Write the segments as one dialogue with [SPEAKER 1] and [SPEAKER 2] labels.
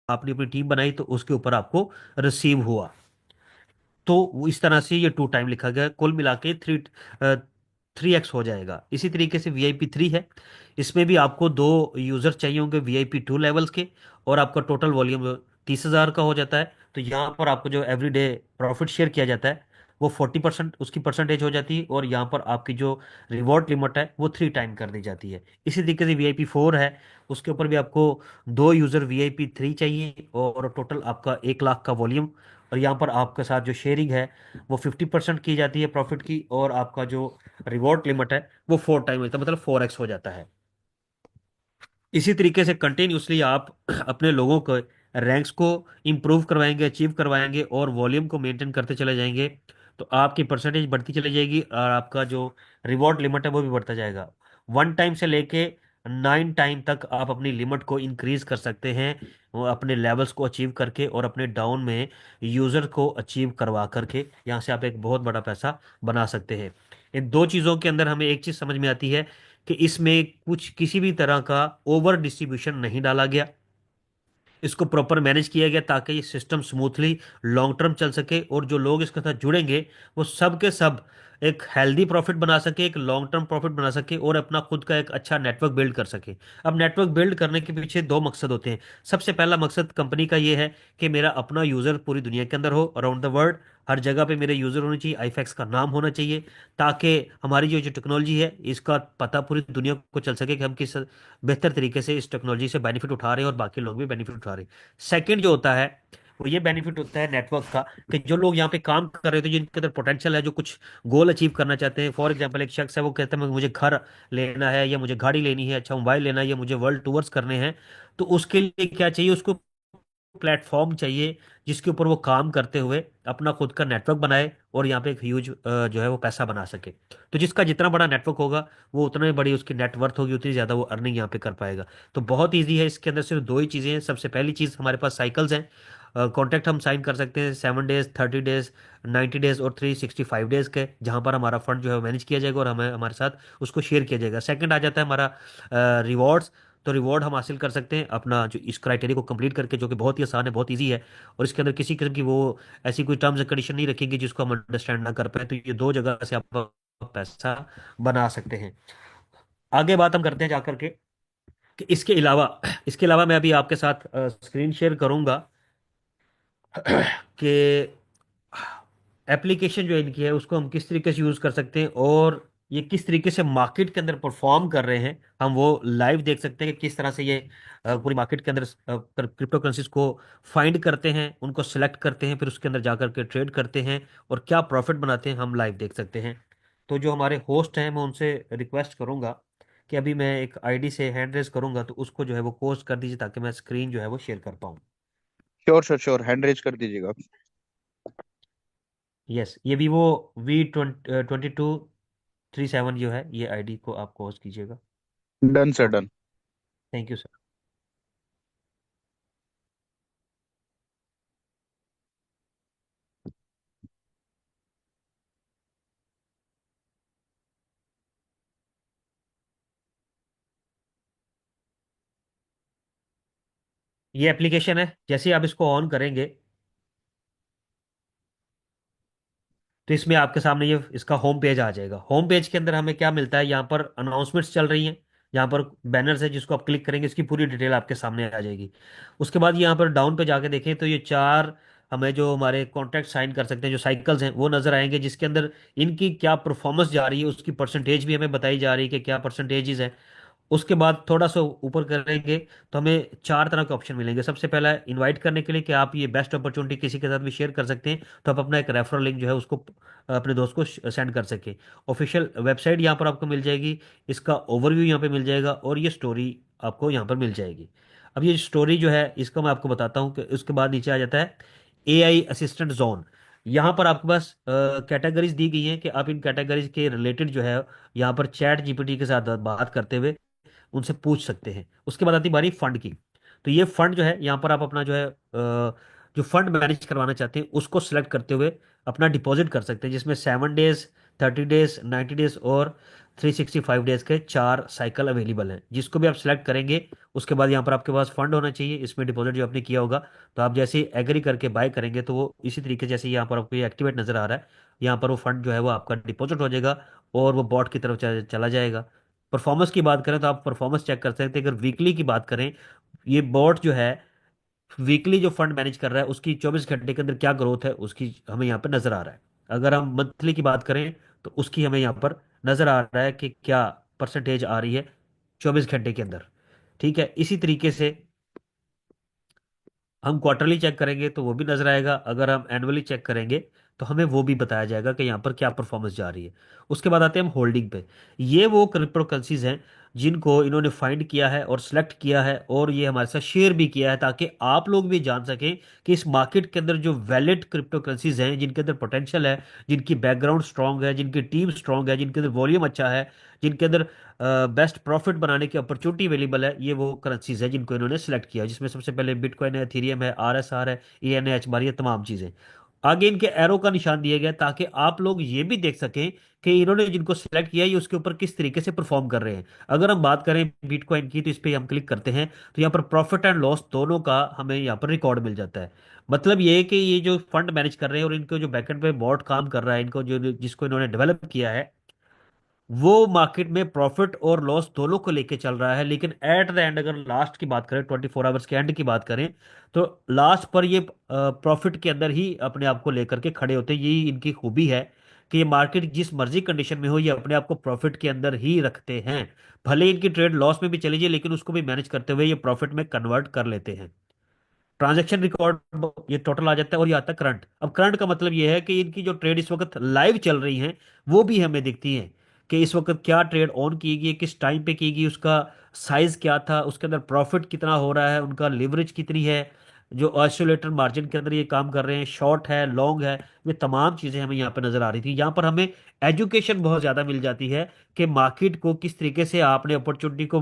[SPEAKER 1] आपने अपनी टीम बनाई तो उसके ऊपर आपको रिसीव हुआ। तो वो इस तरह से ये 2 टाइम लिखा गया, कुल मिला के 3x हो जाएगा। इसी तरीके से VIP 3 है, इसमें भी आपको 2 यूज़र चाहिए होंगे VIP 2 लेवल्स के, और आपका टोटल वॉल्यूम 30,000 का हो जाता है। तो यहाँ पर आपको जो एवरीडे प्रॉफिट शेयर किया जाता है वो 40% उसकी परसेंटेज हो जाती है, और यहाँ पर आपकी जो रिवॉर्ड लिमिट है वो 3 टाइम कर दी जाती है। इसी तरीके से VIP 4 है, उसके ऊपर भी आपको 2 यूज़र VIP 3 चाहिए, और टोटल आपका 1 लाख का वॉल्यूम। और यहाँ पर आपके साथ जो शेयरिंग है वो 50% की जाती है प्रॉफिट की, और आपका जो रिवॉर्ड लिमिट है वो 4 टाइम होता है, मतलब 4x हो जाता है। इसी तरीके से कंटिन्यूसली आप अपने लोगों को रैंक्स को इम्प्रूव करवाएंगे, अचीव करवाएंगे, और वॉल्यूम को मेंटेन करते चले जाएंगे, तो आपकी परसेंटेज बढ़ती चली जाएगी, और आपका जो रिवॉर्ड लिमिट है वो भी बढ़ता जाएगा। 1 टाइम से लेके 9 टाइम तक आप अपनी लिमिट को इंक्रीज कर सकते हैं, वो अपने लेवल्स को अचीव करके, और अपने डाउन में यूजर को अचीव करवा करके यहाँ से आप एक बहुत बड़ा पैसा बना सकते हैं। इन 2 चीज़ों के अंदर हमें एक चीज़ समझ में आती है कि इसमें कुछ किसी भी तरह का ओवर डिस्ट्रीब्यूशन नहीं डाला गया, इसको प्रॉपर मैनेज किया गया ताकि ये सिस्टम स्मूथली लॉन्ग टर्म चल सके, और जो लोग इसके साथ जुड़ेंगे वो सब के सब एक हेल्दी प्रॉफिट बना सके, एक लॉन्ग टर्म प्रॉफिट बना सके, और अपना खुद का एक अच्छा नेटवर्क बिल्ड कर सके। अब नेटवर्क बिल्ड करने के पीछे 2 मकसद होते हैं। सबसे पहला मकसद कंपनी का ये है कि मेरा अपना यूज़र पूरी दुनिया के अंदर हो, अराउंड द वर्ल्ड, हर जगह पे मेरे यूज़र होने चाहिए, आईफैक्स का नाम होना चाहिए, ताकि हमारी जो जो टेक्नोलॉजी है इसका पता पूरी दुनिया को चल सके कि हम किस बेहतर तरीके से इस टेक्नोलॉजी से बेनिफिट उठा रहे हैं, और बाकी लोग भी बेनिफिट उठा रहे हैं। सेकंड जो होता है वो ये बेनिफिट होता है नेटवर्क का, कि जो लोग यहाँ पे काम कर रहे थे, जिनके अंदर पोटेंशियल है, जो कुछ गोल अचीव करना चाहते हैं, फॉर एग्जांपल एक शख्स है वो कहता है मुझे घर लेना है, या मुझे गाड़ी लेनी है, अच्छा मोबाइल लेना है, या मुझे वर्ल्ड टूर्स करने हैं, तो उसके लिए क्या चाहिए उसको? प्लेटफॉर्म चाहिए जिसके ऊपर वो काम करते हुए अपना खुद का नेटवर्क बनाए, और यहाँ पे एक ह्यूज जो है वो पैसा बना सके। तो जिसका जितना बड़ा नेटवर्क होगा वो उतना ही बड़ी उसकी नेटवर्थ होगी, उतनी ज़्यादा वो अर्निंग यहाँ पे कर पाएगा। तो बहुत ईजी है, इसके अंदर सिर्फ 2 ही चीज़ें हैं। सबसे पहली चीज़, हमारे पास साइकिल्स हैं, कॉन्ट्रैक्ट हम साइन कर सकते हैं 7 डेज, 30 डेज, 90 डेज और 365 डेज के, जहाँ पर हमारा फंड जो है मैनेज किया जाएगा, और हमें हमारे साथ उसको शेयर किया जाएगा। सेकंड आ जाता है हमारा रिवॉर्ड्स। तो रिवॉर्ड हम हासिल कर सकते हैं अपना जो इस क्राइटेरिया को कंप्लीट करके, जो कि बहुत ही आसान है, बहुत इजी है, और इसके अंदर किसी किस्म की वो ऐसी कोई टर्म्स एंड कंडीशन नहीं रखेंगे जिसको हम अंडरस्टैंड ना कर पाए। तो ये 2 जगह से आप पैसा बना सकते हैं। आगे बात हम करते हैं जाकर के कि इसके अलावा मैं अभी आपके साथ स्क्रीन शेयर करूंगा कि एप्लीकेशन जो इनकी है उसको हम किस तरीके से यूज़ कर सकते हैं, और ये किस तरीके से मार्केट के अंदर परफॉर्म कर रहे हैं, हम वो लाइव देख सकते हैं कि किस तरह से ये पूरी मार्केट के अंदर क्रिप्टो करेंसीज को फाइंड करते हैं, उनको सेलेक्ट करते हैं, फिर उसके अंदर जाकर के ट्रेड करते हैं, और क्या प्रॉफिट बनाते हैं हम लाइव देख सकते हैं। तो जो हमारे होस्ट हैं मैं उनसे रिक्वेस्ट करूंगा कि अभी मैं एक आईडी से हैंड रेस करूंगा, तो उसको जो है वो पोस्ट कर दीजिए ताकि मैं स्क्रीन जो है वो शेयर कर पाऊँ।
[SPEAKER 2] Sure sure sure, hand raise कर दीजिएगा।
[SPEAKER 1] यस, ये वीवो V2237 जो है ये आईडी को आप होस्ट कीजिएगा।
[SPEAKER 2] Done sir, done.
[SPEAKER 1] Thank you sir. ये एप्लीकेशन है, जैसे ही आप इसको ऑन करेंगे तो इसमें आपके सामने ये इसका होम पेज आ जाएगा। होम पेज के अंदर हमें क्या मिलता है, यहाँ पर अनाउंसमेंट्स चल रही हैं, यहाँ पर बैनर्स है, जिसको आप क्लिक करेंगे इसकी पूरी डिटेल आपके सामने आ जाएगी। उसके बाद यहाँ पर डाउन पे जाके देखें तो ये 4 हमें जो हमारे कॉन्ट्रैक्ट साइन कर सकते हैं जो साइकिल्स हैं वो नजर आएंगे, जिसके अंदर इनकी क्या परफॉर्मेंस जा रही है उसकी परसेंटेज भी हमें बताई जा रही है कि क्या परसेंटेजेस है। उसके बाद थोड़ा सा ऊपर करेंगे तो हमें 4 तरह के ऑप्शन मिलेंगे। सबसे पहला है इनवाइट करने के लिए, कि आप ये बेस्ट अपॉर्चुनिटी किसी के साथ भी शेयर कर सकते हैं, तो आप अपना एक रेफरल लिंक जो है उसको अपने दोस्त को सेंड कर सके। ऑफिशियल वेबसाइट यहाँ पर आपको मिल जाएगी, इसका ओवरव्यू यहाँ पे मिल जाएगा, और ये स्टोरी आपको यहाँ पर मिल जाएगी। अब ये स्टोरी जो है इसका मैं आपको बताता हूँ कि उसके बाद नीचे आ जाता है AI असिस्टेंट जोन। यहाँ पर आपके पास कैटेगरीज दी गई हैं कि आप इन कैटेगरीज के रिलेटेड जो है यहाँ पर चैट जीपीटी के साथ बात करते हुए उनसे पूछ सकते हैं। उसके बाद आती बारी फंड की। तो ये फंड जो है यहाँ पर आप अपना जो है जो फंड मैनेज करवाना चाहते हैं उसको सिलेक्ट करते हुए अपना डिपॉजिट कर सकते हैं, जिसमें 7 डेज, 30 डेज, 90 डेज और 365 डेज के 4 साइकिल अवेलेबल हैं, जिसको भी आप सिलेक्ट करेंगे उसके बाद यहाँ पर आपके पास फंड होना चाहिए इसमें डिपॉजिट जो आपने किया होगा। तो आप जैसे एग्री करके बाय करेंगे तो वो इसी तरीके से, जैसे यहाँ पर आपको ये एक्टिवेट नजर आ रहा है, यहाँ पर वो फंड जो है वो आपका डिपॉजिट हो जाएगा और वो बॉट की तरफ चला जाएगा। परफॉर्मेंस की बात करें तो आप परफॉर्मेंस चेक कर सकते हैं। अगर वीकली की बात करें, ये बॉट जो है वीकली जो फंड मैनेज कर रहा है उसकी 24 घंटे के अंदर क्या ग्रोथ है उसकी हमें यहाँ पर नजर आ रहा है। अगर हम मंथली की बात करें तो उसकी हमें यहाँ पर नजर आ रहा है कि क्या परसेंटेज आ रही है 24 घंटे के अंदर। ठीक है, इसी तरीके से हम क्वार्टरली चेक करेंगे तो वो भी नजर आएगा, अगर हम एनुअली चेक करेंगे तो हमें वो भी बताया जाएगा कि यहाँ पर क्या परफॉर्मेंस जा रही है। उसके बाद आते हैं हम होल्डिंग पे। ये वो क्रिप्टो करेंसीज हैं जिनको इन्होंने फाइंड किया है और सिलेक्ट किया है और ये हमारे साथ शेयर भी किया है, ताकि आप लोग भी जान सकें कि इस मार्केट के अंदर जो वैलिड क्रिप्टो करेंसीज हैं, जिनके अंदर पोटेंशियल है, जिनकी बैकग्राउंड स्ट्रांग है, जिनकी टीम स्ट्रांग है, जिनके अंदर वॉल्यूम अच्छा है, जिनके अंदर बेस्ट प्रॉफिट बनाने की अपॉर्चुनिटी अवेलेबल है, ये वो करेंसीज है जिनको इन्होंने सेलेक्ट किया, जिसमें सबसे पहले बिटकॉइन है, एथेरियम है, आरएसआर है, एएनए बार, ये तमाम चीजें। आगे इनके एरो का निशान दिया गया है ताकि आप लोग ये भी देख सकें कि इन्होंने जिनको सेलेक्ट किया है ये उसके ऊपर किस तरीके से परफॉर्म कर रहे हैं। अगर हम बात करें बिटकॉइन की तो इस पे हम क्लिक करते हैं तो यहाँ पर प्रॉफिट एंड लॉस दोनों का हमें यहाँ पर रिकॉर्ड मिल जाता है। मतलब ये है कि ये जो फंड मैनेज कर रहे हैं और इनको जो बैकएंड पे बॉट काम कर रहा है, इनको जो जिसको इन्होंने डेवलप किया है, वो मार्केट में प्रॉफिट और लॉस दोनों को लेके चल रहा है। लेकिन एट द एंड अगर लास्ट की बात करें, 24 आवर्स के एंड की बात करें, तो लास्ट पर ये प्रॉफिट के अंदर ही अपने आप को लेकर के खड़े होते हैं। यही इनकी खूबी है कि ये मार्केट जिस मर्जी कंडीशन में हो ये अपने आप को प्रॉफिट के अंदर ही रखते हैं। भले इनकी ट्रेड लॉस में भी चली जाए लेकिन उसको भी मैनेज करते हुए ये प्रॉफिट में कन्वर्ट कर लेते हैं। ट्रांजैक्शन रिकॉर्ड ये टोटल आ जाता है और ये आता है करंट। अब करंट का मतलब ये है कि इनकी जो ट्रेड इस वक्त लाइव चल रही हैं वो भी हमें दिखती हैं कि इस वक्त क्या ट्रेड ऑन की गई, किस टाइम पे की गई, उसका साइज क्या था, उसके अंदर प्रॉफिट कितना हो रहा है, उनका लिवरेज कितनी है, जो ऑसिलेटर मार्जिन के अंदर ये काम कर रहे हैं, शॉर्ट है, लॉन्ग है, ये तमाम चीजें हमें यहाँ पे नजर आ रही थी। यहाँ पर हमें एजुकेशन बहुत ज्यादा मिल जाती है कि मार्केट को किस तरीके से आपने अपॉर्चुनिटी को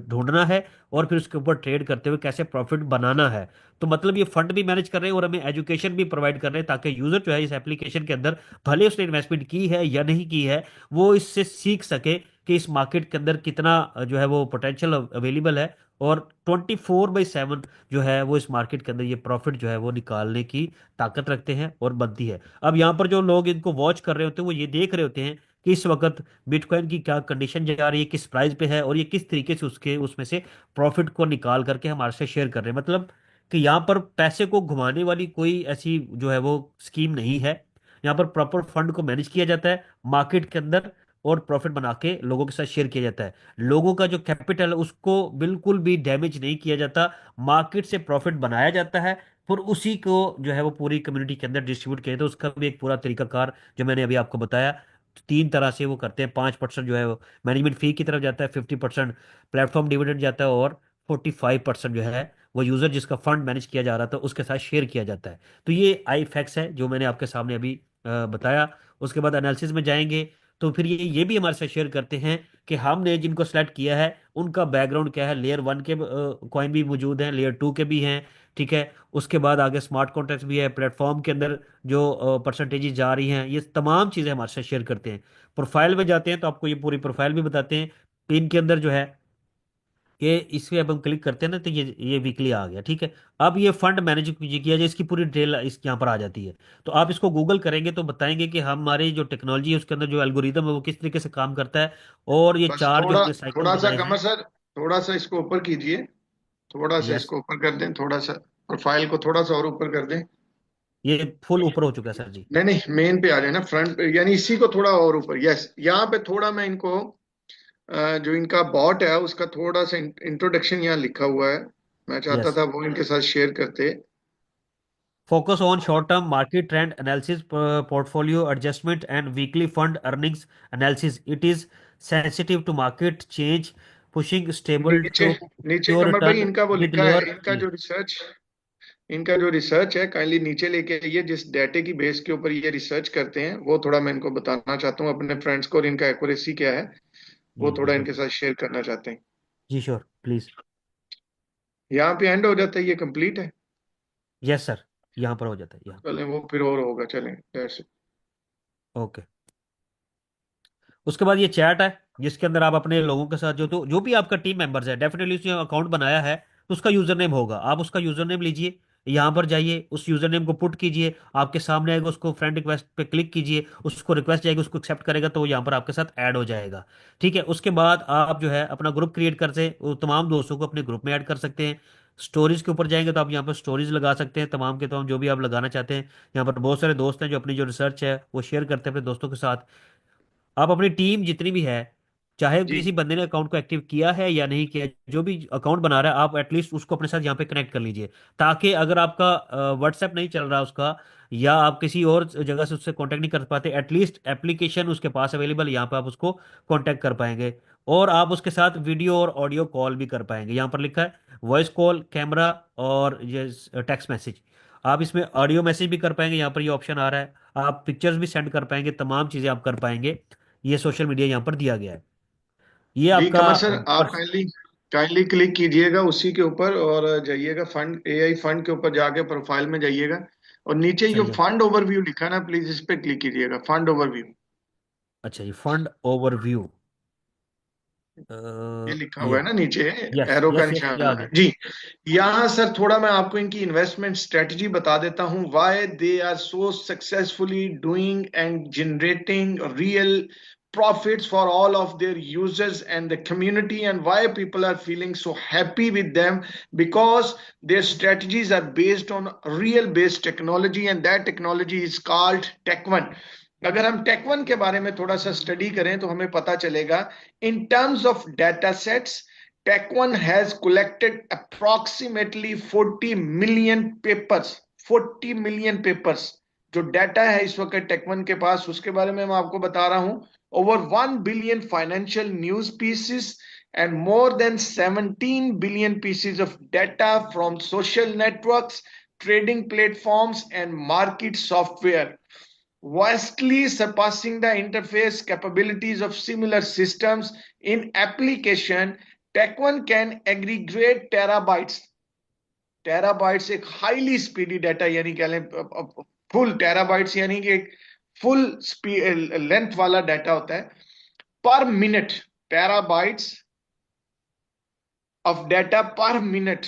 [SPEAKER 1] ढूंढना है और फिर उसके ऊपर ट्रेड करते हुए कैसे प्रॉफिट बनाना है। तो मतलब ये फंड भी मैनेज कर रहे हैं और हमें एजुकेशन भी प्रोवाइड कर रहे हैं ताकि यूजर जो है इस एप्लीकेशन के अंदर, भले उसने इन्वेस्टमेंट की है या नहीं की है, वो इससे सीख सके कि इस मार्केट के अंदर कितना जो है वो पोटेंशियल अवेलेबल है। और 24/7 जो है वो इस मार्केट के अंदर ये प्रॉफिट जो है वो निकालने की ताकत रखते हैं और बनती है। अब यहाँ पर जो लोग इनको वॉच कर रहे होते हैं वो ये देख रहे होते हैं कि इस वक्त बिटकॉइन की क्या कंडीशन जा रही है, किस प्राइस पे है और ये किस तरीके से उसके उसमें से प्रॉफिट को निकाल करके हमारे से शेयर कर रहे हैं। मतलब कि यहाँ पर पैसे को घुमाने वाली कोई ऐसी जो है वो स्कीम नहीं है। यहाँ पर प्रॉपर फंड को मैनेज किया जाता है मार्केट के अंदर और प्रॉफिट बना के लोगों के साथ शेयर किया जाता है। लोगों का जो कैपिटल है उसको बिल्कुल भी डैमेज नहीं किया जाता, मार्केट से प्रॉफिट बनाया जाता है फिर उसी को जो है वो पूरी कम्युनिटी के अंदर डिस्ट्रीब्यूट किया जाता है। उसका भी एक पूरा तरीकाकार जो मैंने अभी आपको बताया, 3 तरह से वो करते हैं। 5% जो है वो मैनेजमेंट फी की तरफ जाता है, 50% प्लेटफॉर्म डिविडेंड जाता है और 45% जो है वो यूजर जिसका फंड मैनेज किया जा रहा था उसके साथ शेयर किया जाता है। तो ये आई फैक्ट्स है जो मैंने आपके सामने अभी बताया। उसके बाद एनालिसिस में जाएंगे तो फिर ये भी हमारे साथ शेयर करते हैं कि हमने जिनको सेलेक्ट किया है उनका बैकग्राउंड क्या है। लेयर 1 के कॉइन भी मौजूद हैं, लेयर 2 के भी हैं। ठीक है, उसके बाद आगे स्मार्ट कॉन्ट्रैक्ट्स भी है, प्लेटफॉर्म के अंदर जो परसेंटेजेस जा रही हैं, ये तमाम चीज़ें हमारे साथ शेयर करते हैं। प्रोफाइल में जाते हैं तो आपको ये पूरी प्रोफाइल भी बताते हैं। पिन के अंदर जो है कि इसमें अब हम क्लिक करते हैं ना तो ये वीकली आ गया। ठीक है, अब ये फंड मैनेज किया जाए इसकी पूरी डिटेल इस यहाँ पर आ जाती है। तो आप इसको गूगल करेंगे तो बताएंगे कि हमारी जो टेक्नोलॉजी है उसके अंदर जो एल्गोरिदम है वो किस तरीके से काम करता है। और ये
[SPEAKER 2] बस
[SPEAKER 1] चार जो
[SPEAKER 2] थोड़ा
[SPEAKER 1] हमने साइकिल
[SPEAKER 2] थोड़ा सा
[SPEAKER 1] बनाए
[SPEAKER 2] कमर
[SPEAKER 1] हैं।
[SPEAKER 2] सर, थोड़ा सा इसको ऊपर कीजिए, थोड़ा सा
[SPEAKER 1] यस,
[SPEAKER 2] इसको ऊपर कर दें, थोड़ा सा प्रोफाइल को थोड़ा सा और ऊपर कर दें।
[SPEAKER 1] ये फुल ऊपर हो चुका है सर जी।
[SPEAKER 2] नहीं नहीं, मेन पे आ जाए ना, फ्रंट पे, यानी इसी को थोड़ा और ऊपर। यस, यहाँ पे थोड़ा मैं इनको जो इनका बॉट है उसका थोड़ा सा इंट्रोडक्शन यहाँ लिखा हुआ है, मैं चाहता
[SPEAKER 1] यस,
[SPEAKER 2] था वो इनके साथ शेयर करते।
[SPEAKER 1] Focus on short term market trend analysis, portfolio adjustment and weekly fund earnings analysis. It is sensitive to market change, pushing stable
[SPEAKER 2] नीचे,
[SPEAKER 1] टू
[SPEAKER 2] नीचे
[SPEAKER 1] प्योर
[SPEAKER 2] कमर भाई
[SPEAKER 1] रिटर्न
[SPEAKER 2] इनका वो
[SPEAKER 1] विद
[SPEAKER 2] लिखा
[SPEAKER 1] लोअर
[SPEAKER 2] है,
[SPEAKER 1] फी।
[SPEAKER 2] इनका जो रिसर्च है काइंडली नीचे लेके आइए, जिस डेटे की बेस के ऊपर ये रिसर्च करते हैं वो थोड़ा मैं इनको बताना चाहता हूँ अपने फ्रेंड्स को, और इनका एक्यूरेसी क्या है
[SPEAKER 1] जी
[SPEAKER 2] वो थोड़ा
[SPEAKER 1] बिल्कुल।
[SPEAKER 2] इनके साथ शेयर करना चाहते हैं।
[SPEAKER 1] जी श्योर प्लीज।
[SPEAKER 2] यहाँ पे एंड हो जाता है, ये कंप्लीट है।
[SPEAKER 1] यस सर, यहाँ पर हो जाता है यहाँ।
[SPEAKER 2] चलें, वो फिर और होगा, चलें, दैट्स
[SPEAKER 1] ओके। उसके बाद ये चैट है, जिसके अंदर आप अपने लोगों के साथ जो भी आपका टीम मेंबर्स है, डेफिनेटली उसने अकाउंट बनाया है तो उसका यूजर नेम होगा। आप उसका यूजर नेम लीजिए, यहाँ पर जाइए, उस यूजर नेम को पुट कीजिए, आपके सामने आएगा, उसको फ्रेंड रिक्वेस्ट पे क्लिक कीजिए, उसको रिक्वेस्ट जाएगी, उसको एक्सेप्ट करेगा तो वो यहाँ पर आपके साथ ऐड हो जाएगा। ठीक है, उसके बाद आप जो है अपना ग्रुप क्रिएट करते हैं, वो तमाम दोस्तों को अपने ग्रुप में ऐड कर सकते हैं। स्टोरीज के ऊपर जाएंगे तो आप यहाँ पर स्टोरीज लगा सकते हैं, तमाम के तमाम जो भी आप लगाना चाहते हैं। यहाँ पर बहुत सारे दोस्त हैं जो अपनी जो रिसर्च है वो शेयर करते हैं अपने दोस्तों के साथ। आप अपनी टीम जितनी भी है, चाहे
[SPEAKER 2] जी
[SPEAKER 1] किसी बंदे ने अकाउंट को एक्टिव किया है या नहीं किया, जो भी अकाउंट बना रहा है आप एटलीस्ट उसको अपने साथ यहाँ पे कनेक्ट कर लीजिए, ताकि अगर आपका व्हाट्सएप नहीं चल रहा उसका, या आप किसी और जगह से उससे कांटेक्ट नहीं कर पाते, एटलीस्ट एप्लीकेशन उसके पास अवेलेबल, यहाँ पे आप उसको कांटेक्ट कर पाएंगे। और आप उसके साथ वीडियो और ऑडियो कॉल भी कर पाएंगे। यहाँ पर लिखा है वॉइस कॉल, कैमरा और ये टेक्स्ट मैसेज। आप इसमें ऑडियो मैसेज भी कर पाएंगे, यहाँ पर ये ऑप्शन आ रहा है। आप पिक्चर्स भी सेंड कर पाएंगे, तमाम चीज़ें आप कर पाएंगे। ये सोशल मीडिया यहाँ पर दिया गया है। ये
[SPEAKER 2] जी
[SPEAKER 1] आपका
[SPEAKER 2] कमर सर, आप काइंडली काइंडली क्लिक कीजिएगा उसी के ऊपर और जाइएगा फंड, एआई फंड के ऊपर जाके प्रोफाइल में जाइएगा और नीचे जो
[SPEAKER 1] सही है।
[SPEAKER 2] फंड ओवरव्यू लिखा है ना, प्लीज इस पे क्लिक कीजिएगा, फंड ओवरव्यू।
[SPEAKER 1] अच्छा, ये फंड ओवरव्यू,
[SPEAKER 2] ये लिखा हुआ
[SPEAKER 1] ये,
[SPEAKER 2] है ना नीचे,
[SPEAKER 1] यस
[SPEAKER 2] एरो का
[SPEAKER 1] यस यस, ये
[SPEAKER 2] निशान
[SPEAKER 1] आ
[SPEAKER 2] है
[SPEAKER 1] गया।
[SPEAKER 2] जी। यहाँ सर थोड़ा मैं आपको इनकी इन्वेस्टमेंट स्ट्रेटजी बता देता हूँ, why they are so successfully doing and generating real profits for all of their users and the community, and why people are feeling so happy with them, because their strategies are based on real based technology, and that technology is called tech1। अगर हम टेक1 के बारे में थोड़ा सा study करें तो हमें पता चलेगा, in terms of data sets, Tech1 has collected approximately 40 million papers। 40 million papers जो डाटा है इस वक्त टेक1 के पास, उसके बारे में मैं आपको बता रहा हूं। Over 1 billion financial news pieces and more than 17 billion pieces of data from social networks, trading platforms, and market software, vastly surpassing the interface capabilities of similar systems in application। Tech1 can aggregate terabytes। Terabytes एक highly speedy data, यानी कह लें full terabytes, यानी कि एक full length वाला data होता है पर मिनट। टेराबाइट्स ऑफ डाटा पर minute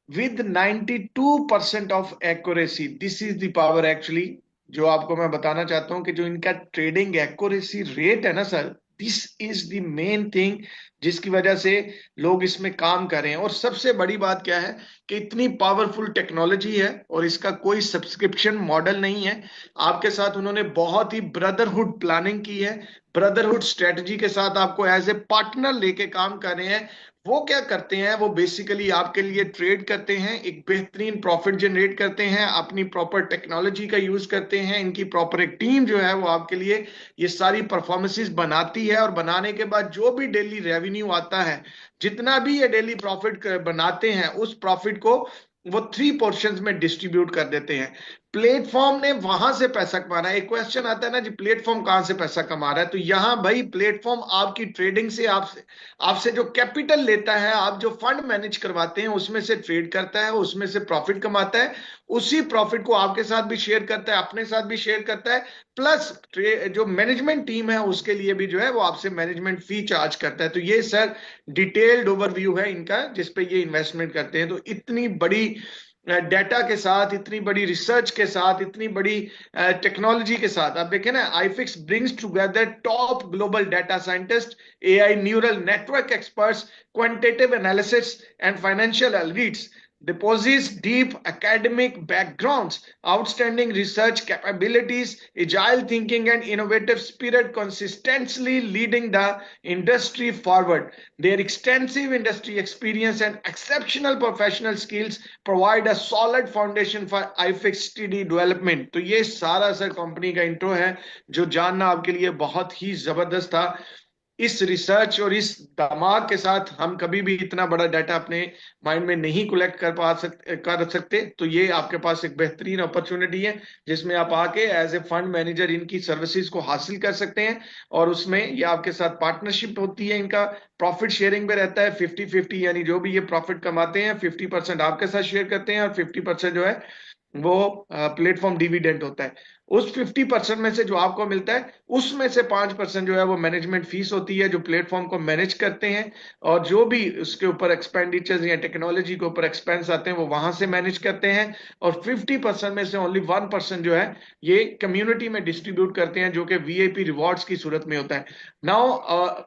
[SPEAKER 2] with 92% of accuracy। This is the power actually, जो आपको मैं बताना चाहता हूं कि जो इनका ट्रेडिंग एक्यूरेसी रेट है ना sir, this is the main thing जिसकी वजह से लोग इसमें काम कर रहे हैं। और सबसे बड़ी बात क्या है कि इतनी पावरफुल टेक्नोलॉजी है और इसका कोई सब्सक्रिप्शन मॉडल नहीं है। आपके साथ उन्होंने बहुत ही ब्रदरहुड प्लानिंग की है, ब्रदरहुड स्ट्रेटजी के साथ आपको एज ए पार्टनर लेके काम कर रहे हैं। वो क्या करते हैं, वो बेसिकली आपके लिए ट्रेड करते हैं, एक बेहतरीन प्रॉफिट जनरेट करते हैं, अपनी प्रॉपर टेक्नोलॉजी का यूज करते हैं, इनकी प्रॉपर एक टीम जो है वो आपके लिए ये सारी परफॉर्मेंसेस बनाती है। और बनाने के बाद जो भी डेली रेवेन्यू आता है, जितना भी ये डेली प्रॉफिट बनाते हैं, उस प्रॉफिट को वो 3 पोर्शंस में डिस्ट्रीब्यूट कर देते हैं। प्लेटफॉर्म ने वहां से पैसा कमाना है। एक क्वेश्चन आता है ना जी, प्लेटफॉर्म कहां से पैसा कमा रहा है, तो यहां भाई प्लेटफॉर्म आपकी ट्रेडिंग से, आपसे आपसे जो कैपिटल लेता है, आप जो फंड मैनेज करवाते हैं उसमें से ट्रेड करता है, उसमें से प्रॉफिट कमाता है, उसी प्रॉफिट को आपके साथ भी शेयर करता है, अपने साथ भी शेयर करता है, प्लस जो मैनेजमेंट टीम है उसके लिए भी जो है वो आपसे मैनेजमेंट फी चार्ज करता है। तो ये सर डिटेल्ड ओवरव्यू है इनका जिसपे ये इन्वेस्टमेंट करते हैं। तो इतनी बड़ी डाटा के साथ, इतनी बड़ी रिसर्च के साथ, इतनी बड़ी टेक्नोलॉजी के साथ, आप देखें ना, iFix brings together top global data scientist, AI neural network experts, quantitative analysis and financial elites, deposits deep academic backgrounds, outstanding research capabilities, agile thinking, and innovative spirit, consistently leading the industry forward। Their extensive industry experience and exceptional professional skills provide a solid foundation for iFix TD development। तो ये सारा sir company का intro है जो जानना आपके लिए बहुत ही जबरदस्त था। इस रिसर्च और इस दिमाग के साथ हम कभी भी इतना बड़ा डाटा अपने माइंड में नहीं कलेक्ट कर सकते। तो ये आपके पास एक बेहतरीन अपॉर्चुनिटी है जिसमें आप आके एज ए फंड मैनेजर इनकी सर्विसेज को हासिल कर सकते हैं। और उसमें ये आपके साथ पार्टनरशिप होती है, इनका प्रॉफिट शेयरिंग पे रहता है 50-50, यानी जो भी ये प्रॉफिट कमाते हैं 50% आपके साथ शेयर करते हैं और 50% जो है वो प्लेटफॉर्म डिविडेंड होता है। उस 50% में से जो आपको मिलता है, उसमें से 5% जो है वो मैनेजमेंट फीस होती है, जो प्लेटफॉर्म को मैनेज करते हैं। और जो भी उसके ऊपर एक्सपेंडिचर्स या टेक्नोलॉजी के ऊपर एक्सपेंस आते हैं वो वहां से मैनेज करते हैं। और 50% में से ओनली 1% जो है ये कम्युनिटी में डिस्ट्रीब्यूट करते हैं, जो कि वीआईपी रिवॉर्ड्स की सूरत में होता है। Now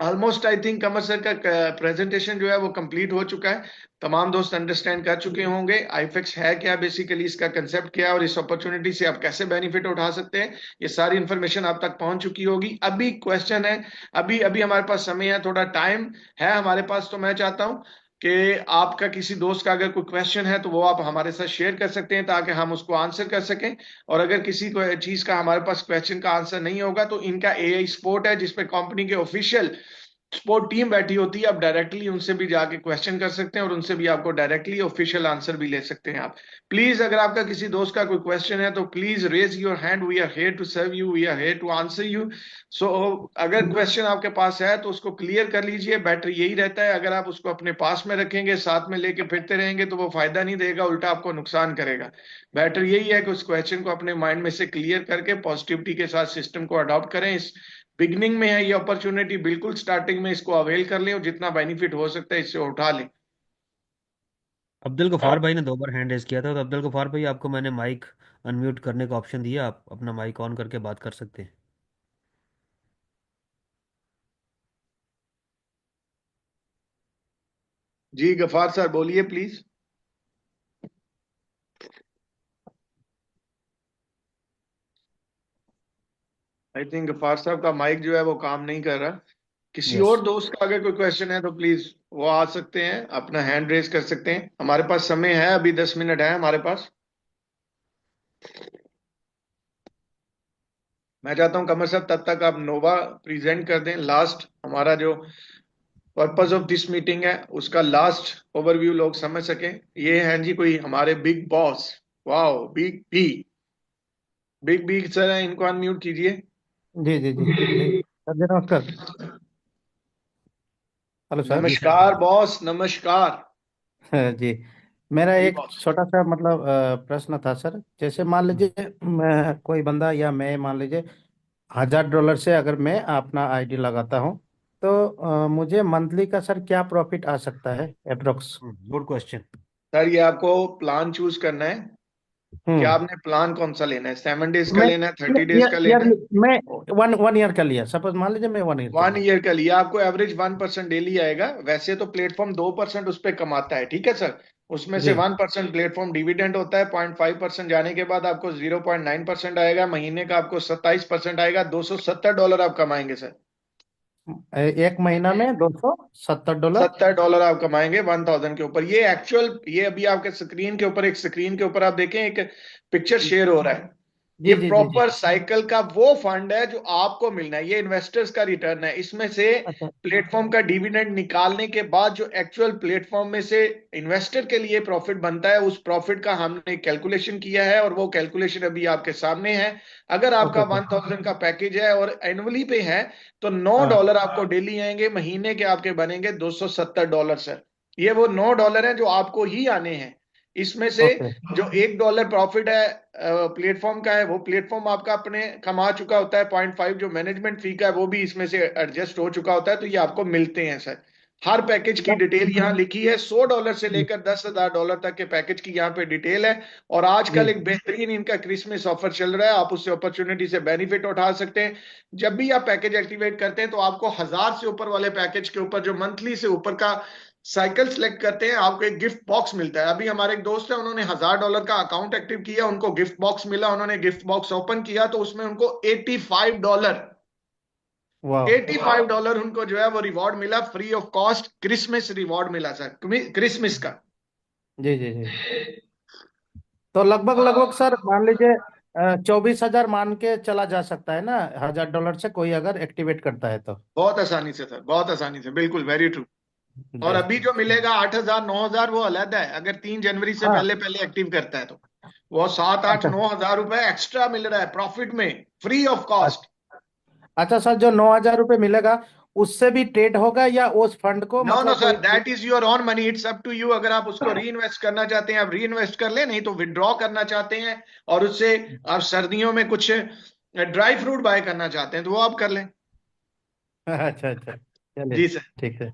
[SPEAKER 2] almost I think Qamar sir का प्रेजेंटेशन जो है वो कंप्लीट हो चुका है। तमाम दोस्त अंडरस्टैंड कर चुके होंगे आईफेक्स है क्या, बेसिकली इसका कंसेप्ट क्या है और इस अपॉर्चुनिटी से आप कैसे बेनिफिट उठा सकते हैं। ये सारी इंफॉर्मेशन आप तक पहुंच चुकी होगी। अभी क्वेश्चन है, अभी अभी हमारे पास समय है, थोड़ा टाइम है हमारे पास, तो मैं चाहता हूं कि आपका किसी दोस्त का अगर कोई क्वेश्चन है तो वो आप हमारे साथ शेयर कर सकते हैं ताकि हम उसको आंसर कर सकें। और अगर किसी को चीज का हमारे पास क्वेश्चन का आंसर नहीं होगा तो इनका एआई स्पोर्ट है जिसपे कंपनी के ऑफिशियल स्पोर्ट टीम बैठी होती है, आप डायरेक्टली उनसे भी जाके क्वेश्चन कर सकते हैं और उनसे भी आपको डायरेक्टली ऑफिशियल आंसर भी ले सकते हैं आप। प्लीज अगर आपका किसी दोस्त का कोई क्वेश्चन है तो please raise your hand, we are here to serve you, we are here to answer you. So अगर क्वेश्चन आपके पास है तो उसको क्लियर कर लीजिए। बेटर यही रहता है, अगर आप उसको अपने पास में रखेंगे, साथ में लेके फिरते रहेंगे तो वो फायदा नहीं देगा, उल्टा आपको नुकसान करेगा। बेटर यही है कि उस क्वेश्चन को अपने माइंड में से क्लियर करके पॉजिटिविटी के साथ सिस्टम को अडॉप्ट करें। इस बिगनिंग में है ये अपॉर्चुनिटी, बिल्कुल स्टार्टिंग में इसको अवेल कर लें और जितना बेनिफिट हो सकता है इससे उठा लें।
[SPEAKER 1] अब्दुल
[SPEAKER 2] और
[SPEAKER 1] गफार भाई ने 2 बार हैंड रेज किया था, तो अब्दुल गफार भाई आपको मैंने माइक अनम्यूट करने का ऑप्शन दिया, आप अपना माइक ऑन करके बात कर सकते हैं।
[SPEAKER 2] जी गफार सर बोलिए प्लीज। आई थिंक गफार साहब का माइक जो है वो काम नहीं कर रहा। किसी
[SPEAKER 1] यस।
[SPEAKER 2] और दोस्त का अगर कोई क्वेश्चन है तो प्लीज वो आ सकते हैं, अपना हैंड रेज कर सकते हैं। हमारे पास समय है, अभी 10 मिनट है हमारे पास। मैं चाहता हूं कमर साहब तब तक आप नोवा प्रेजेंट कर दें। लास्ट हमारा जो पर्पस ऑफ दिस मीटिंग है उसका लास्ट ओवरव्यू लोग समझ सकें। ये हैं जी कोई हमारे big boss. Wow, big B, big B sir है, इनको अनम्यूट कीजिए।
[SPEAKER 3] जी जी जी जी सर जी नमस्कार। Hello sir.
[SPEAKER 1] जी सर
[SPEAKER 2] नमस्कार
[SPEAKER 1] बोलिए।
[SPEAKER 2] बॉस, नमस्कार।
[SPEAKER 3] जी मेरा
[SPEAKER 2] जी
[SPEAKER 3] एक
[SPEAKER 2] बॉस।
[SPEAKER 3] छोटा सा मतलब प्रश्न था सर। जैसे मान
[SPEAKER 1] हम्म,
[SPEAKER 3] लीजिए मैं कोई बंदा या मैं मान लीजिए $1000 से अगर मैं अपना आईडी लगाता हूँ तो मुझे मंथली का सर क्या प्रॉफिट आ सकता है अप्रोक्स।
[SPEAKER 1] Good question.
[SPEAKER 2] सर ये आपको प्लान चूज करना है। क्या
[SPEAKER 3] हम्म।
[SPEAKER 2] आपने प्लान कौन सा लेना है, 7 डेज का
[SPEAKER 3] मैं
[SPEAKER 2] लेना है, 30 डेज का लेना
[SPEAKER 3] ईयर
[SPEAKER 2] है?
[SPEAKER 3] मैं 1 ईयर का लिया, सपोज मान लीजिए मैं 1 ईयर का
[SPEAKER 2] 1 ईयर
[SPEAKER 3] लिया।
[SPEAKER 2] का लिया, आपको एवरेज 1% डेली आएगा। वैसे तो प्लेटफॉर्म 2% उस पर कमाता है, ठीक है सर। उसमें से
[SPEAKER 3] जी।
[SPEAKER 2] 1% प्लेटफॉर्म डिविडेंड होता है, 0.5% जाने के बाद आपको 0.9% आएगा। महीने का आपको 27% आएगा, $270 आप कमाएंगे सर।
[SPEAKER 3] एक महीना में $270।
[SPEAKER 2] $70 आप कमाएंगे 1000 के ऊपर। ये एक्चुअल, ये अभी आपके स्क्रीन के ऊपर, एक स्क्रीन के ऊपर आप देखें, एक पिक्चर शेयर हो रहा है। ये
[SPEAKER 3] जी जी जी जी।
[SPEAKER 2] प्रॉपर साइकिल का वो फंड है जो आपको मिलना है, ये इन्वेस्टर्स का रिटर्न है। इसमें से
[SPEAKER 3] अच्छा।
[SPEAKER 2] प्लेटफॉर्म का डिविडेंड निकालने के बाद जो एक्चुअल प्लेटफॉर्म में से इन्वेस्टर के लिए प्रॉफिट बनता है, उस प्रॉफिट का हमने कैलकुलेशन किया है और वो कैलकुलेशन अभी आपके सामने है। अगर
[SPEAKER 3] ओके
[SPEAKER 2] आपका
[SPEAKER 3] ओके।
[SPEAKER 2] 1000 का पैकेज है और एनुअली पे है तो नौ
[SPEAKER 3] हाँ।
[SPEAKER 2] डॉलर आपको डेली आएंगे, महीने के आपके बनेंगे $270 सर। ये वो $9 हैं जो आपको ही आने हैं। इसमें से
[SPEAKER 3] ओके।
[SPEAKER 2] जो $1 प्रॉफिट है प्लेटफॉर्म का है, वो प्लेटफॉर्म आपका अपने कमा चुका होता है। 0.5 जो मैनेजमेंट फी का है वो भी इसमें से एडजस्ट हो चुका होता है, तो ये आपको मिलते हैं सर। हर पैकेज की डिटेल यहाँ लिखी है, $100 से
[SPEAKER 3] जी
[SPEAKER 2] लेकर $10,000 तक के पैकेज की यहाँ पे डिटेल है। और आजकल
[SPEAKER 3] जी।
[SPEAKER 2] एक बेहतरीन इनका क्रिसमस ऑफर चल रहा है, आप उससे अपॉर्चुनिटी से बेनिफिट उठा सकते हैं। जब भी आप पैकेज एक्टिवेट करते हैं तो आपको 1000 से ऊपर वाले पैकेज के ऊपर, जो मंथली से ऊपर का साइकिल सेलेक्ट करते हैं, आपको एक गिफ्ट बॉक्स मिलता है। अभी हमारे एक दोस्त है, उन्होंने $1000 का अकाउंट एक्टिव किया, उनको गिफ्ट बॉक्स मिला। उन्होंने गिफ्ट बॉक्स ओपन किया तो उसमें उनको
[SPEAKER 3] वाह।
[SPEAKER 2] $85 उनको जो है वो रिवॉर्ड मिला, free of cost Christmas reward मिला सर, क्रिसमस का।
[SPEAKER 3] जी जी जी। तो लगभग लगभग सर मान लीजिए 24,000 मान के चला जा सकता है ना, $1000 से कोई अगर एक्टिवेट करता है तो।
[SPEAKER 2] बहुत आसानी से सर, बहुत आसानी से, बिल्कुल वेरी ट्रू। और
[SPEAKER 3] जी।
[SPEAKER 2] अभी जो मिलेगा 8,000 9,000 वो अलग है, अगर 3 जनवरी से
[SPEAKER 3] हाँ।
[SPEAKER 2] पहले पहले एक्टिव करता है तो वो 7 8 9 हजार रुपए एक्स्ट्रा मिल रहा है प्रॉफिट में, फ्री ऑफ कॉस्ट।
[SPEAKER 3] अच्छा। अच्छा सर, जो $9,000 मिलेगा उससे भी ट्रेड होगा या उस फंड को
[SPEAKER 2] नो नो
[SPEAKER 3] मतलब
[SPEAKER 2] सर,
[SPEAKER 3] कोई।
[SPEAKER 2] That is your own money, it's up to you. अगर आप उसको री इन्वेस्ट करना चाहते हैं आप री इन्वेस्ट कर लें, नहीं तो विड्रॉ करना चाहते हैं और उससे आप सर्दियों में कुछ ड्राई फ्रूट बाय करना चाहते हैं तो वो आप कर लें।
[SPEAKER 3] अच्छा अच्छा, चलिए
[SPEAKER 2] जी सर,
[SPEAKER 3] ठीक है।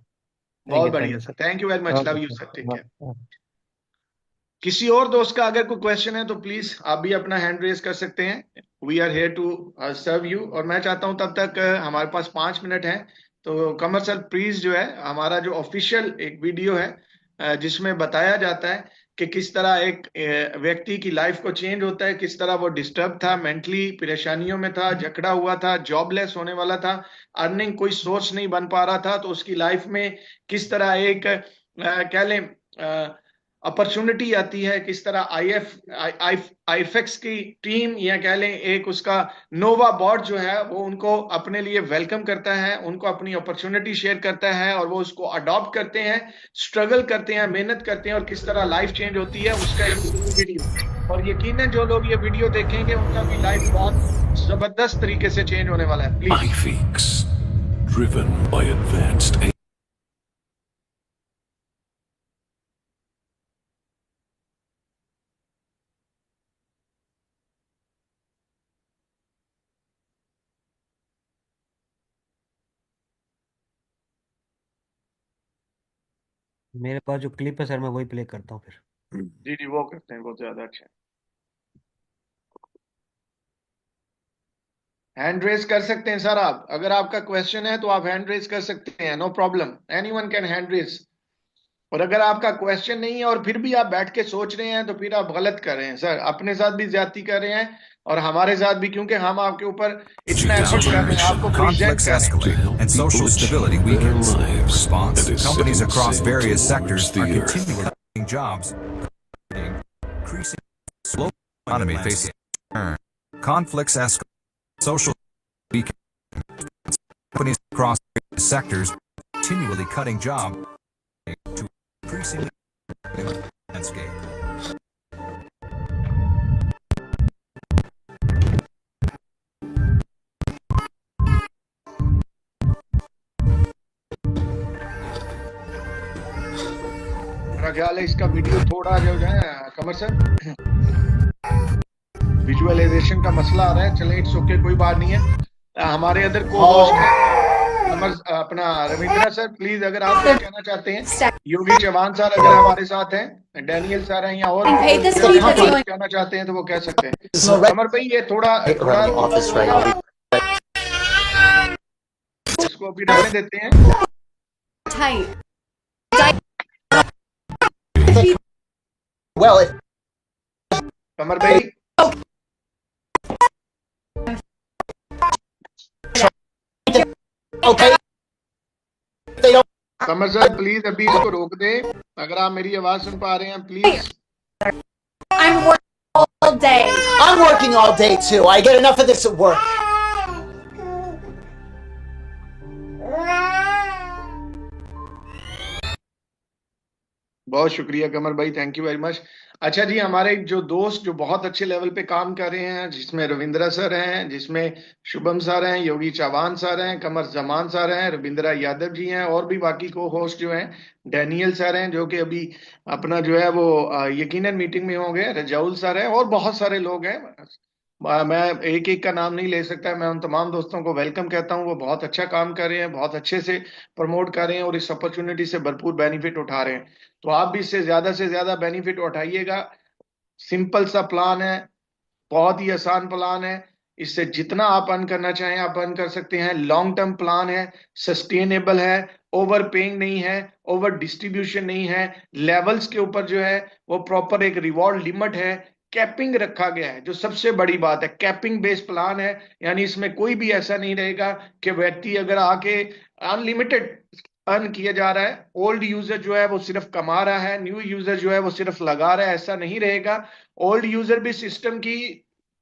[SPEAKER 2] बहुत
[SPEAKER 3] थैंक
[SPEAKER 2] बढ़िया
[SPEAKER 3] you
[SPEAKER 2] sir,
[SPEAKER 3] sir.
[SPEAKER 2] Thank you very much, love
[SPEAKER 3] okay
[SPEAKER 2] you sir, take care.
[SPEAKER 3] Sir.
[SPEAKER 2] किसी और दोस्त का अगर कोई क्वेश्चन है तो प्लीज आप भी अपना हैंड रेज कर सकते हैं। We are here to serve you. और मैं चाहता हूं तब तक हमारे पास 5 मिनट है, तो कमर सर प्लीज जो है हमारा जो ऑफिशियल एक वीडियो है जिसमें बताया जाता है कि किस तरह एक व्यक्ति की लाइफ को चेंज होता है, किस तरह वो डिस्टर्ब था, मेंटली परेशानियों में था, जकड़ा हुआ था, जॉबलेस होने वाला था, अर्निंग कोई सोर्स नहीं बन पा रहा था, तो उसकी लाइफ में किस तरह एक कह लें अपॉर्चुनिटी आती है, किस तरह आईएफएक्स की टीम या कह लें एक उसका नोवा बॉट जो है वो उनको अपने लिए वेलकम करता है, उनको अपनी अपॉर्चुनिटी शेयर करता है और वो उसको अडॉप्ट करते हैं, स्ट्रगल करते हैं, मेहनत करते हैं और किस तरह लाइफ चेंज होती है उसका एक वीडियो। और यकीनन जो लोग ये वीडियो देखेंगे उनका भी लाइफ बहुत जबरदस्त तरीके से चेंज होने वाला है। Please.
[SPEAKER 4] iFix, driven by advanced
[SPEAKER 1] मेरे पास जो क्लिप है सर मैं वही प्ले करता हूँ फिर।
[SPEAKER 2] जी जी, वो करते हैं, बहुत ज्यादा अच्छा है। हैंड रेज कर सकते हैं सर आप, अगर आपका क्वेश्चन है तो आप हैंड रेज कर सकते हैं, no problem, anyone can hand raise. और अगर आपका क्वेश्चन नहीं है और फिर भी आप बैठ के सोच रहे हैं तो फिर आप गलत कर रहे हैं सर, अपने साथ भी ज्यादती कर रहे हैं और हमारे साथ भी, क्योंकि हम आपके ऊपर इतना एफर्ट कर रहे हैं, आपको प्रेजेंट
[SPEAKER 5] Conflicts
[SPEAKER 2] कर रहे हैं।
[SPEAKER 5] escalate
[SPEAKER 4] help
[SPEAKER 5] and social
[SPEAKER 4] people
[SPEAKER 5] stability
[SPEAKER 4] achieve better
[SPEAKER 5] weakens.
[SPEAKER 4] lives
[SPEAKER 5] Response:
[SPEAKER 4] and is
[SPEAKER 5] companies
[SPEAKER 4] setting
[SPEAKER 5] across
[SPEAKER 4] sail
[SPEAKER 5] various
[SPEAKER 4] towards
[SPEAKER 5] sectors
[SPEAKER 4] the
[SPEAKER 5] are
[SPEAKER 4] earth.
[SPEAKER 5] continually cutting jobs, increasing slow economy facing turn. Conflicts escalate. Social weakens. Companies across various sectors continually cutting jobs to increasingly landscape.
[SPEAKER 2] मेरा ख्याल है इसका video थोड़ा जो है कमर sir visualisation का मसला आ रहा है, चले इट्स ओके, कोई बात नहीं है। हमारे अदर को होस्ट है कमर अपना रविंद्रा सर, प्लीज अगर आप कुछ कहना चाहते हैं। योगी चौहान सर अगर हमारे साथ हैं, डैनियल सर हैं या और कुछ कहना चाहते हैं तो वो कह सकते हैं। कमर भाई ये थोड़ा थोड़ा
[SPEAKER 6] office right now.
[SPEAKER 2] इसको अभी रहने देते हैं।
[SPEAKER 7] Tight.
[SPEAKER 6] Well, it,
[SPEAKER 2] कमर भाई
[SPEAKER 6] okay. They don't.
[SPEAKER 2] Qamar sir please अभी इसको रोक दे, अगर आप मेरी आवाज सुन पा रहे हैं please.
[SPEAKER 7] I'm working all day.
[SPEAKER 6] I'm working all day too. I get enough of this at work.
[SPEAKER 2] बहुत शुक्रिया कमर भाई, थैंक यू वेरी मच। अच्छा जी, हमारे जो दोस्त जो बहुत अच्छे लेवल पे काम कर रहे हैं, जिसमें रविंद्रा सर हैं, जिसमें शुभम सर हैं, योगी चौहान सर हैं, कमर जमान सर हैं, रविंद्रा यादव जी हैं और भी बाकी को होस्ट जो हैं, डैनियल सर हैं जो कि अभी अपना जो है वो यकीनन मीटिंग में होंगे, रजाउल सर है और बहुत सारे लोग हैं। मैं एक एक का नाम नहीं ले सकता, मैं उन तमाम दोस्तों को वेलकम कहता हूं, वो बहुत अच्छा काम कर रहे हैं, बहुत अच्छे से प्रमोट कर रहे हैं और इस अपॉर्चुनिटी से भरपूर बेनिफिट उठा रहे हैं। तो आप भी इससे से ज्यादा बेनिफिट उठाइएगा। सिंपल सा प्लान है, बहुत ही आसान प्लान है, इससे जितना आप अर्न करना चाहें आप अर्न कर सकते हैं। लॉन्ग टर्म प्लान है, सस्टेनेबल है, ओवर पेइंग नहीं है, ओवर डिस्ट्रीब्यूशन नहीं है, लेवल्स के ऊपर जो है वो प्रॉपर एक रिवॉर्ड लिमिट है, कैपिंग रखा गया है, जो सबसे बड़ी बात है, कैपिंग बेस्ड प्लान है। यानी इसमें कोई भी ऐसा नहीं रहेगा कि व्यक्ति अगर आके अनलिमिटेड अर्न किया जा रहा है, ओल्ड यूजर जो है वो सिर्फ कमा रहा है, न्यू यूजर जो है वो सिर्फ लगा रहा है, ऐसा नहीं रहेगा। ओल्ड यूजर भी सिस्टम की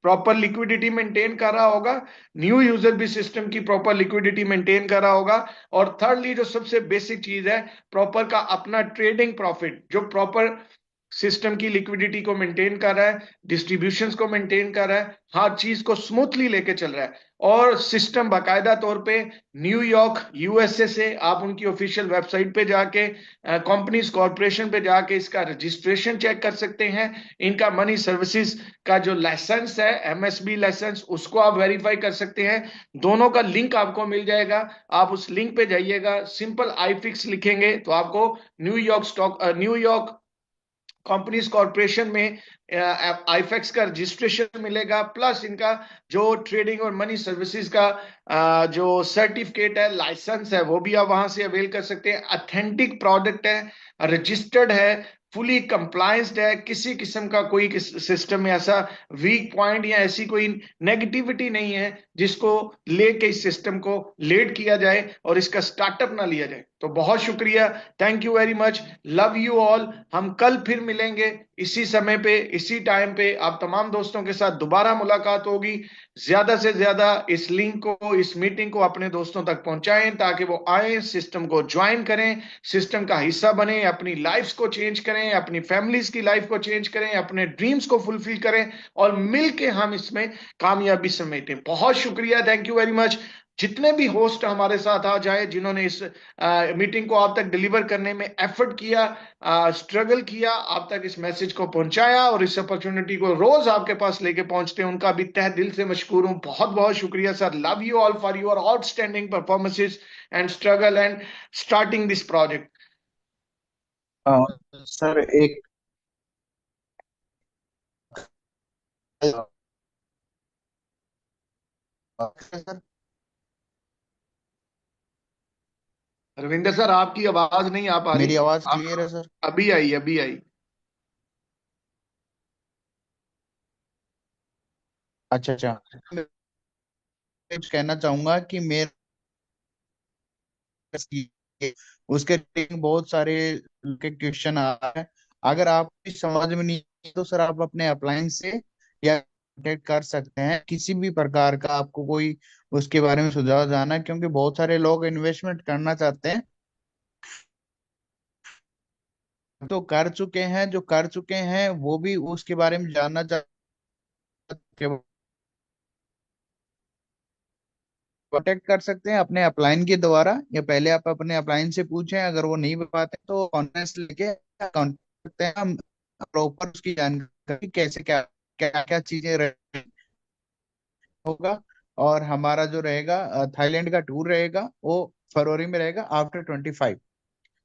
[SPEAKER 2] प्रॉपर लिक्विडिटी मेंटेन कर रहा होगा, न्यू यूजर भी सिस्टम की प्रॉपर लिक्विडिटी मेंटेन कर रहा होगा। और थर्डली जो सबसे बेसिक चीज है, प्रॉपर का अपना ट्रेडिंग प्रॉफिट, जो प्रॉपर सिस्टम की लिक्विडिटी को मेंटेन कर रहा है, डिस्ट्रीब्यूशंस को मेंटेन कर रहा है, हर चीज को स्मूथली लेके चल रहा है। और सिस्टम बाकायदा तौर पे न्यूयॉर्क यूएसए से आप उनकी ऑफिशियल वेबसाइट पे जाके कंपनीज कॉरपोरेशन पे जाके इसका रजिस्ट्रेशन चेक कर सकते हैं। इनका मनी सर्विसेज का जो लाइसेंस है, एमएसबी लाइसेंस, उसको आप वेरीफाई कर सकते हैं। दोनों का लिंक आपको मिल जाएगा, आप उस लिंक पे जाइएगा, सिंपल आईफिक्स लिखेंगे तो आपको न्यूयॉर्क कंपनीज कॉरपोरेशन में आईफेक्स का रजिस्ट्रेशन मिलेगा, प्लस इनका जो ट्रेडिंग और मनी सर्विसेज का जो सर्टिफिकेट है, लाइसेंस है, वो भी आप वहां से अवेल कर सकते हैं। ऑथेंटिक प्रोडक्ट है, रजिस्टर्ड है, फुली कंप्लायंस्ड है, किसी किस्म का कोई सिस्टम में ऐसा वीक पॉइंट या ऐसी कोई नेगेटिविटी नहीं है जिसको लेके इस सिस्टम को लेट किया जाए और इसका स्टार्टअप ना लिया जाए। तो बहुत शुक्रिया, thank you very much, love you all. हम कल फिर मिलेंगे इसी समय पे, इसी टाइम पे। आप तमाम दोस्तों के साथ दोबारा मुलाकात होगी। ज्यादा से ज्यादा इस लिंक को, इस मीटिंग को अपने दोस्तों तक पहुंचाएं ताकि वो आए, सिस्टम को ज्वाइन करें, सिस्टम का हिस्सा बने, अपनी लाइफ्स को चेंज करें, अपनी फैमिलीज की लाइफ को चेंज करें, अपने ड्रीम्स को फुलफिल करें और मिलके हम इसमें कामयाबी समेटें। बहुत शुक्रिया, थैंक यू वेरी मच। जितने भी होस्ट हमारे साथ आ जाए, जिन्होंने इस मीटिंग को आप तक डिलीवर करने में एफर्ट किया, स्ट्रगल किया, आप तक इस मैसेज को पहुंचाया और इस अपॉर्चुनिटी को रोज आपके पास लेके पहुंचते हैं, उनका भी तहे दिल से मशकूर हूं। बहुत बहुत शुक्रिया sir, love you all for your outstanding performances and struggle and starting this project.
[SPEAKER 8] Sir एक सर
[SPEAKER 2] रविंदर सर, आपकी आवाज नहीं आ पा रही।
[SPEAKER 8] मेरी आवाज क्लियर है सर?
[SPEAKER 2] अभी आई, अभी आई।
[SPEAKER 8] अच्छा अच्छा, मैं कहना चाहूंगा कि मेरे उसके रिगार्डिंग बहुत सारे के क्वेश्चन आ रहे हैं। अगर आपको समझ में नहीं है तो सर आप अपने अप्लायंस से या कांटेक्ट कर सकते हैं। किसी भी प्रकार का आपको कोई उसके बारे में सुझाव जाना है, क्योंकि बहुत सारे लोग इन्वेस्टमेंट करना चाहते हैं, तो कर चुके हैं, जो कर चुके हैं वो भी उसके बारे में जानना चाहते हैं, कांटेक्ट कर सकते हैं अपने अपलाइन के द्वारा, या पहले आप अपने अपलाइन से पूछें। अगर वो नहीं बताते तो कॉन्फ्रेंस लेके कांटेक्ट करते हैं हम, प्रॉपर उसकी जानकारी कैसे क्या क्या क्या चीजें होगा। और हमारा जो रहेगा थाईलैंड का टूर रहेगा वो फरवरी में रहेगा आफ्टर 25।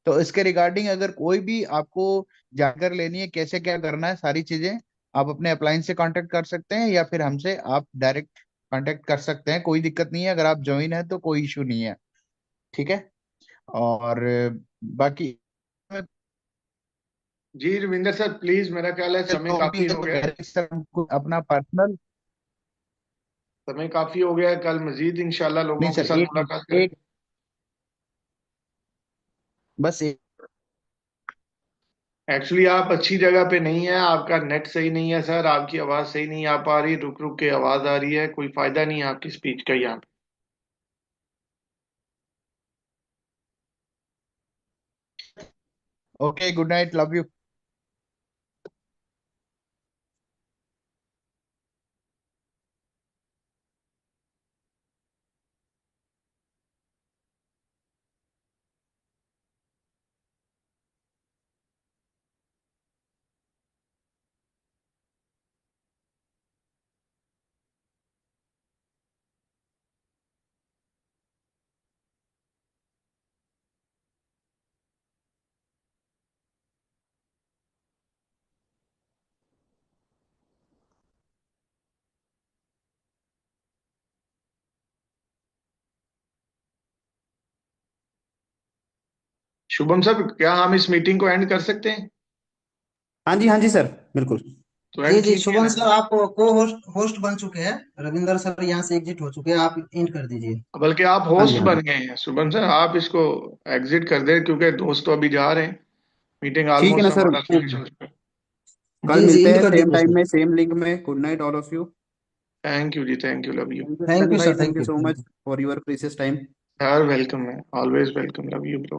[SPEAKER 8] तो इसके रिगार्डिंग अगर कोई भी आपको जानकारी लेनी है कैसे क्या करना है, सारी चीजें आप अपने अप्लायंस से कांटेक्ट कर सकते हैं, या फिर हमसे आप डायरेक्ट कांटेक्ट कर सकते हैं। कोई दिक्कत नहीं है, अगर आप ज्वाइन है तो कोई इशू नहीं है, ठीक है। और बाकी
[SPEAKER 2] जी रविंदर सर प्लीज, मेरा ख्याल है समय
[SPEAKER 8] जो भी
[SPEAKER 2] काफी
[SPEAKER 8] है
[SPEAKER 2] हो
[SPEAKER 8] तो
[SPEAKER 2] गया है।
[SPEAKER 8] डायरेक्ट सर हमको अपना पर्सनल,
[SPEAKER 2] समय काफी हो गया है, कल मजीद इंशाल्लाह
[SPEAKER 8] नहीं
[SPEAKER 2] लोगों के
[SPEAKER 8] सर,
[SPEAKER 2] साथ
[SPEAKER 8] एक
[SPEAKER 2] मुलाकात करें।
[SPEAKER 8] एक बस एक,
[SPEAKER 2] एक्चुअली आप अच्छी जगह पे नहीं है, आपका नेट सही नहीं है सर, आपकी आवाज सही नहीं आ पा रही, रुक रुक के आवाज आ रही है, कोई फायदा नहीं है आपकी स्पीच का यहाँ पे।
[SPEAKER 8] Okay, good night, love you.
[SPEAKER 2] Shubham sir, क्या हम इस मीटिंग को एंड कर सकते हैं?
[SPEAKER 9] हाँ जी सर, बिल्कुल।
[SPEAKER 2] तो
[SPEAKER 10] जी
[SPEAKER 2] एंड
[SPEAKER 10] जी,
[SPEAKER 2] कीजिए
[SPEAKER 10] शुभम
[SPEAKER 2] ना।
[SPEAKER 10] सर आप को होस्ट होस्ट बन चुके हैं, रविंदर सर यहाँ से एग्जिट हो चुके हैं, आप एंड कर दीजिए।
[SPEAKER 2] बल्कि आप
[SPEAKER 9] हाँ जी
[SPEAKER 2] होस्ट
[SPEAKER 9] हाँ
[SPEAKER 2] बन
[SPEAKER 9] जी,
[SPEAKER 2] गए हैं शुभम सर, आप इसको एग्जिट कर दें क्योंकि दोस्त तो अभी जा रहे हैं, मीटिंग
[SPEAKER 9] ठीक है ना
[SPEAKER 2] ऑलमोस्ट
[SPEAKER 9] सर।
[SPEAKER 2] हमारा फिनिश हो चुका है।
[SPEAKER 9] कल
[SPEAKER 10] जी जी,
[SPEAKER 9] मिलते
[SPEAKER 10] एंड
[SPEAKER 9] हैं
[SPEAKER 10] कर
[SPEAKER 9] सेम
[SPEAKER 10] दीजिए
[SPEAKER 9] टाइम
[SPEAKER 10] सर।
[SPEAKER 9] में, सेम लिंक में। Good night all of you.
[SPEAKER 2] Thank you जी, thank you, love you.
[SPEAKER 9] Thank you
[SPEAKER 10] thank
[SPEAKER 9] Sunny
[SPEAKER 10] you
[SPEAKER 9] भाई,
[SPEAKER 10] sir,
[SPEAKER 9] thank
[SPEAKER 10] thank
[SPEAKER 9] you
[SPEAKER 10] you,
[SPEAKER 9] so
[SPEAKER 10] thank
[SPEAKER 9] much
[SPEAKER 10] you.
[SPEAKER 9] For your precious time.
[SPEAKER 2] यार welcome है, always welcome, love you bro.